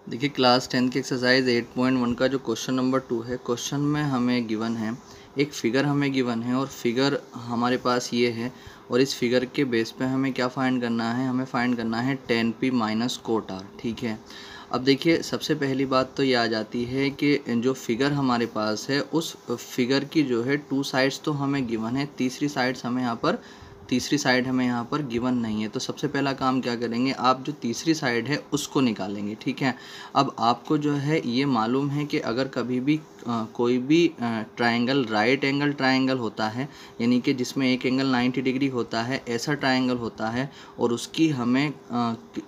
देखिए क्लास 10 की एक्सरसाइज 8.1 का जो क्वेश्चन नंबर 2 है, क्वेश्चन में हमें गिवन है एक फ़िगर हमें गिवन है और फिगर हमारे पास ये है और इस फिगर के बेस पे हमें क्या फाइंड करना है, हमें फाइंड करना है tan p minus cot r। ठीक है, अब देखिए सबसे पहली बात तो ये आ जाती है कि जो फिगर हमारे पास है उस फिगर की जो है टू साइड्स तो हमें गिवन है, तीसरी साइड हमें यहाँ पर गिवन नहीं है। तो सबसे पहला काम क्या करेंगे, आप जो तीसरी साइड है उसको निकालेंगे। ठीक है, अब आपको जो है ये मालूम है कि अगर कभी भी कोई भी ट्रायंगल राइट एंगल ट्रायंगल होता है, यानी कि जिसमें एक एंगल 90 डिग्री होता है, ऐसा ट्रायंगल होता है और उसकी हमें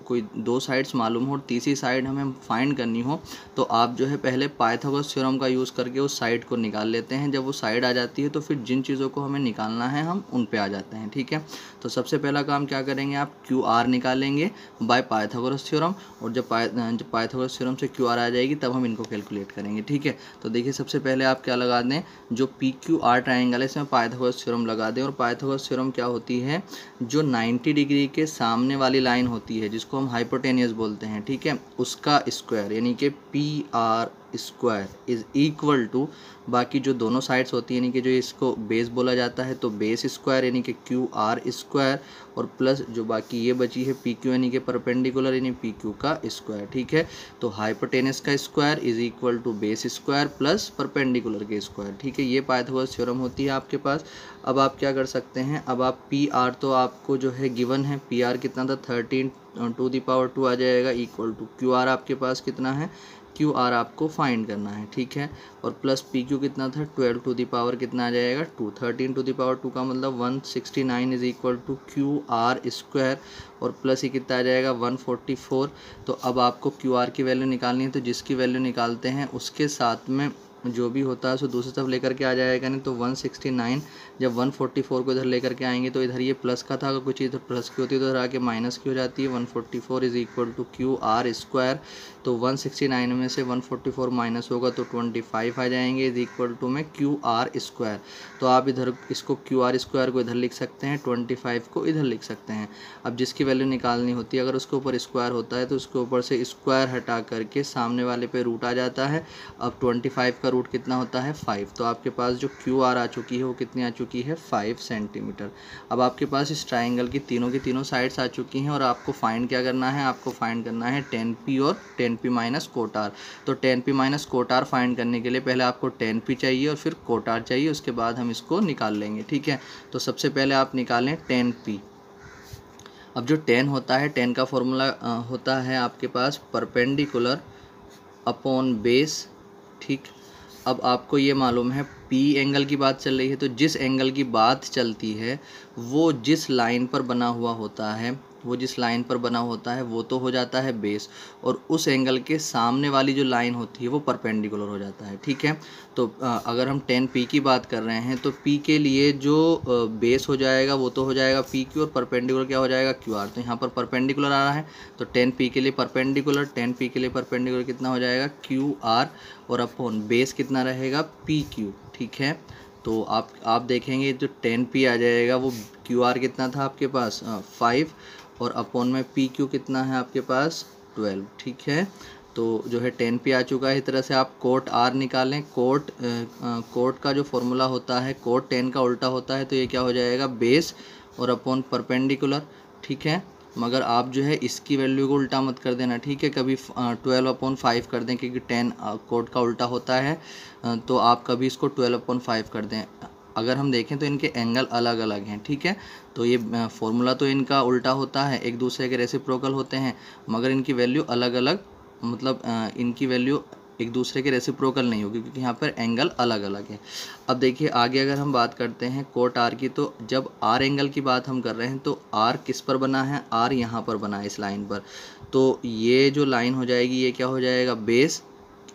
कोई दो साइड्स मालूम हो और तीसरी साइड हमें फाइंड करनी हो, तो आप जो है पहले पाइथागोरस थ्योरम का यूज़ करके उस साइड को निकाल लेते हैं। जब वो साइड आ जाती है तो फिर जिन चीज़ों को हमें निकालना है हम उन पे आ जाते हैं। ठीक है, तो सबसे पहला काम क्या करेंगे, आप क्यू आर निकालेंगे बाय पाइथागोरस थ्योरम, और जब पाइथागोरस थ्योरम से क्यू आर आ जाएगी तब हम इनको कैलकुलेट करेंगे। ठीक है, तो देखिए सबसे पहले आप क्या लगा दें, जो पी क्यू आर ट्राइंगल है इसमें पाइथागोरस थ्योरम लगा दें। और पाइथागोरस थ्योरम क्या होती है, जो 90 डिग्री के सामने वाली लाइन होती है जिसको हम हाइपोटेनियस बोलते हैं, ठीक है, उसका स्क्वायर यानी कि P R square is equal to बाकी जो दोनों साइड्स होती है, यानी कि जो इसको बेस बोला जाता है तो बेस स्क्वायर यानी कि क्यू आर स्क्वायर, और प्लस जो बाकी ये बची है पी क्यू यानी कि परपेंडिकुलर यानी पी क्यू का स्क्वायर। ठीक है, तो हाइपोटेनस का square is equal to base square plus perpendicular के स्क्वायर। ठीक है, ये पाइथागोरस थ्योरम होती है आपके पास। अब आप क्या कर सकते हैं, अब आप पी आर तो आपको जो है गिवन है, पी आर कितना था 13 टू द पावर 2 आ जाएगा, इक्वल टू क्यू आर आपके पास कितना है, क्यू आर आपको फाइंड करना है। ठीक है, और प्लस पी क्यू कितना था 12 टू द पावर कितना आ जाएगा 2, 13 टू द पावर 2 का मतलब 169 is equal to Q R square, और प्लस ही कितना आ जाएगा 144। तो अब आपको क्यू आर की वैल्यू निकालनी है, तो जिसकी वैल्यू निकालते हैं उसके साथ में जो भी होता है उसको दूसरी तरफ लेकर के आ जाएगा। नहीं तो 169 जब 144 को इधर लेकर के आएंगे तो इधर ये प्लस का था, अगर कुछ इधर प्लस की होती है तो इधर आके माइनस की हो जाती है। 144 is equal to Q R square, तो 169 में से 144 माइनस होगा तो 25 आ जाएंगे, इज इक्वल टू में क्यू आर स्क्वायर। तो आप इधर इसको क्यू आर स्क्वायर को इधर लिख सकते हैं, 25 को इधर लिख सकते हैं। अब जिसकी वैल्यू निकालनी होती है, अगर उसके ऊपर स्क्वायर होता है तो उसके ऊपर से स्क्वायर हटा करके सामने वाले पे रूट आ जाता है। अब 25 का रूट कितना होता है 5, तो आपके पास जो क्यू आर आ चुकी है वो कितनी आ चुकी है 5 सेंटीमीटर। अब आपके पास इस ट्राइंगल की तीनों साइड्स आ चुकी हैं और आपको फाइंड क्या करना है, आपको फाइंड करना है tan p और tan p minus cot r। तो tan p minus cot r find करने के लिए पहले आपको tan p चाहिए और फिर कोट r चाहिए, उसके बाद हम इसको निकाल लेंगे। ठीक है, तो सबसे पहले आप निकालें tan p। अब जो tan होता है, tan का फॉर्मूला होता है आपके पास परपेंडिकुलर अपॉन बेस। ठीक, अब आपको ये मालूम है पी एंगल की बात चल रही है, तो जिस एंगल की बात चलती है वो जिस लाइन पर बना हुआ होता है, वो तो हो जाता है बेस, और उस एंगल के सामने वाली जो लाइन होती है वो परपेंडिकुलर हो जाता है। ठीक है, तो अगर हम tan p की बात कर रहे हैं तो p के लिए जो बेस हो जाएगा वो तो हो जाएगा पी क्यू, और परपेंडिकुलर क्या हो जाएगा क्यू आर। तो यहाँ पर परपेंडिकुलर आ रहा है तो tan p के लिए परपेंडिकुलर कितना हो जाएगा क्यू आर, और अपॉन बेस कितना रहेगा पी क्यू। ठीक है, तो आप देखेंगे जो tan p आ जाएगा वो क्यू आर कितना था आपके पास 5, और अपॉन में पी क्यू कितना है आपके पास 12। ठीक है, तो जो है tan p आ चुका है। इस तरह से आप कोट r निकालें, कोट का जो फॉर्मूला होता है कोट tan का उल्टा होता है, तो ये क्या हो जाएगा बेस और अपॉन परपेंडिकुलर। ठीक है, मगर आप जो है इसकी वैल्यू को उल्टा मत कर देना। ठीक है, कभी 12/5 कर दें, क्योंकि 10 कोट का उल्टा होता है, तो आप कभी इसको 12/5 कर दें। अगर हम देखें तो इनके एंगल अलग अलग हैं। ठीक है, तो ये फॉर्मूला तो इनका उल्टा होता है, एक दूसरे के रेसिप्रोकल होते हैं, मगर इनकी वैल्यू अलग अलग, मतलब इनकी वैल्यू एक दूसरे के रेसिप्रोकल नहीं होगी क्योंकि यहाँ पर एंगल अलग अलग है। अब देखिए आगे अगर हम बात करते हैं कोट आर की, तो जब आर एंगल की बात हम कर रहे हैं तो आर किस पर बना है, आर यहाँ पर बना है इस लाइन पर, तो ये जो लाइन हो जाएगी ये क्या हो जाएगा बेस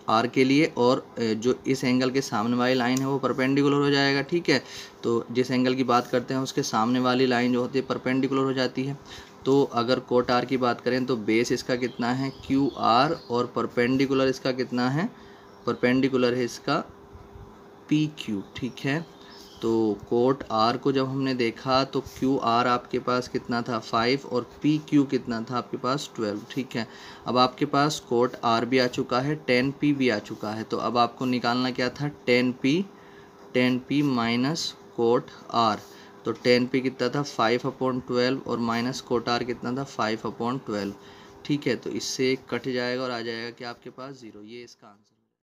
आर के लिए, और जो इस एंगल के सामने वाली लाइन है वो परपेंडिकुलर हो जाएगा। ठीक है, तो जिस एंगल की बात करते हैं उसके सामने वाली लाइन जो होती है परपेंडिकुलर हो जाती है। तो अगर कोट आर की बात करें तो बेस इसका कितना है क्यू आर, और परपेंडिकुलर इसका कितना है, परपेंडिकुलर है इसका पी क्यू। ठीक है, तो कोट आर को जब हमने देखा तो क्यू आर आपके पास कितना था 5 और पी क्यू कितना था आपके पास 12। ठीक है, अब आपके पास कोट आर भी आ चुका है, 10p भी आ चुका है। तो अब आपको निकालना क्या था 10p माइनस कोट आर। तो 10p कितना था 5/12 और माइनस कोट आर कितना था 5/12। ठीक है, तो इससे कट जाएगा और आ जाएगा कि आपके पास 0। ये इसका आंसर